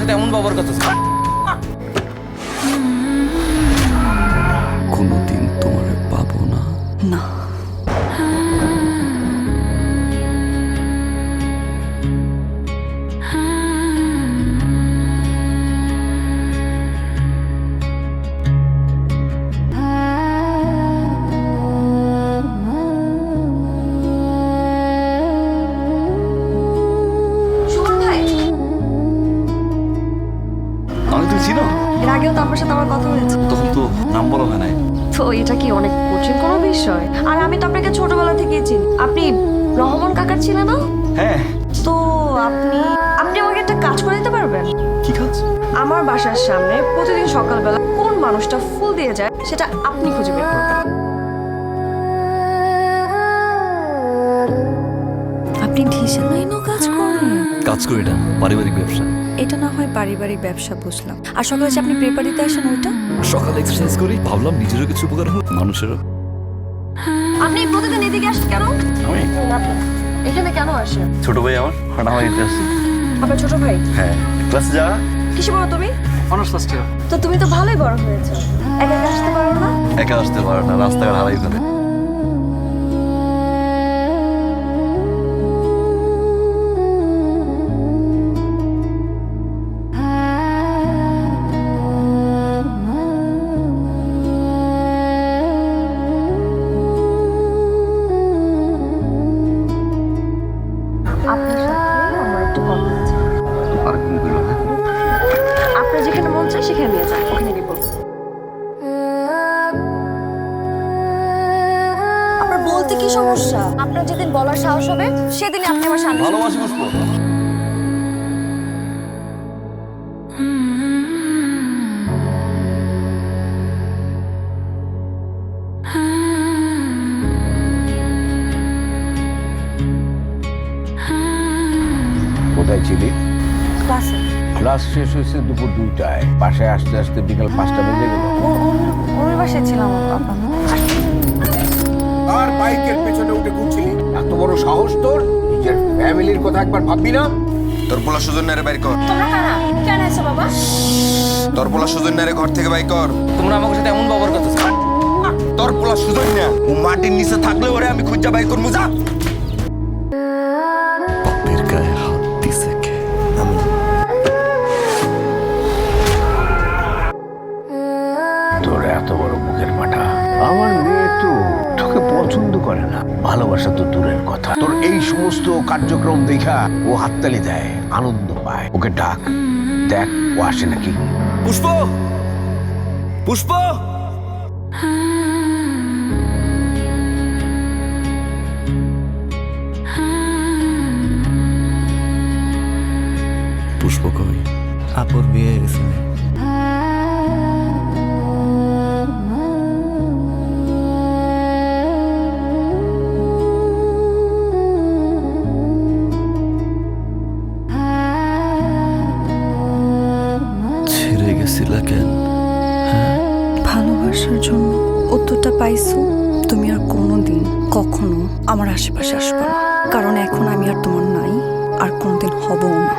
সাথে এমন ব্যবহার করতেছ? কোনোদিন তোমারে পাবো না। না, আমি তুই চিনো? এর আগেও তো আপনার সাথে আমার কথা হয়েছে। তখন তো নাম বলা হয় নাই। তো এটা কি অনেক কঠিন কোনো বিষয়? আর আমি তো আপনাকে ছোটবেলা থেকেই চিনি। আপনি রহমান কাকার ছিলেন না? হ্যাঁ। তো আপনি আপনি আমাকে একটা কাজ করে দিতে পারবেন? কি কাজ? আমার বাসার সামনে প্রতিদিন সকালবেলা কোন মানুষটা ফুল দিয়ে যায় সেটা আপনি খুঁজে বের করবেন। আপনি ঢিসে লাইনও কাজ করেন? কাজ করি না, পারিবারিক ব্যবসা। এটা না হয় পারিবারিক ব্যবসা, বুঝলাম। আর সকালে যে আপনি পেপার দিতে আসেন ওইটা? সকালে এক্সারসাইজ করি, ভাবলাম নিজেরও কিছু উপকার হোক, মানুষেরও। আপনি প্রতিদিন এদিকে আসেন কেন? আমি এখানে কেন আসেন? ছোট ভাই আমার আমার ইন্টারেস্ট। আপনার ছোট ভাই? হ্যাঁ। ক্লাসে যা। কিসে বড় তুমি? Honours first year. তো তুমি তো ভালোই বড় হয়েছো, একা একা আসতে পারো না? একা আসতে পারে না, রাস্তাঘাট হারাই ফেলে। আপনার সাথে আমার একটু কথা আছে। আরেকদিন বললো, হ্যাঁ? আপনার যেখানে মন চায় সেখানে নিয়ে যান, ওখানে গিয়ে বলবো। আপনার বলতে কি সমস্যা? আপনার যেদিন বলার সাহস হবে সেদিনই আপনি আমার সামনে। ভালোবাসি পুষ্প। কোথায় ছিলি? ক্লাসে। ক্লাস শেষ হয়েছে দুপুর 2টায়, বাসায় আসতে আসতে বিকাল 5টা বেজে গেল। ওই বাসায় ছিলাম আপা। আর বাইকের পেছনে উঠে ঘুরছিলি? এত বড় সাহস তোর? নিজের ফ্যামিলির কথা একবার ভাববি না? তোর পোলা সুজন্যারে বাইর কর। তোমরা কারা? কেন এসো বাবা? তোর পোলা সুজন্যারে ঘর থেকে বাইর কর। তোমরা আমার সাথে এমন ব্যবহার করতেছ? তোর পোলা সুজন্যা ও মাটির নিচে থাকলে ওরে আমি খুঁজা বাইর করবো। যা। বাপের গায়ে হাত দিছে কে? আমি। তোর এত বড় মুখের মাথা। আমার মেয়ে তো তোকে পছন্দ করে না, ভালোবাসা তো দূরের কথা। তোর এই সমস্ত কার্যক্রম দেখা ও হাততালি দেয়, আনন্দ পায়। ওকে ডাক, দেখ ও আসে নাকি। পুষ্প, পুষ্প। পুষ্প কই? আপুর বিয়ে হয়ে গেছে। ছেড়ে গেছিলা কেন? ভালোবাসার জন্য। উত্তরটা পাইছো? তুমি আর কোনোদিন কখনো আমার আশেপাশে আসবে না, কারণ এখন আমি আর তোমার নাই, আর কোনোদিন হবও না।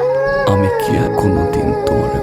আমি কি আর কোনোদিন তোমারে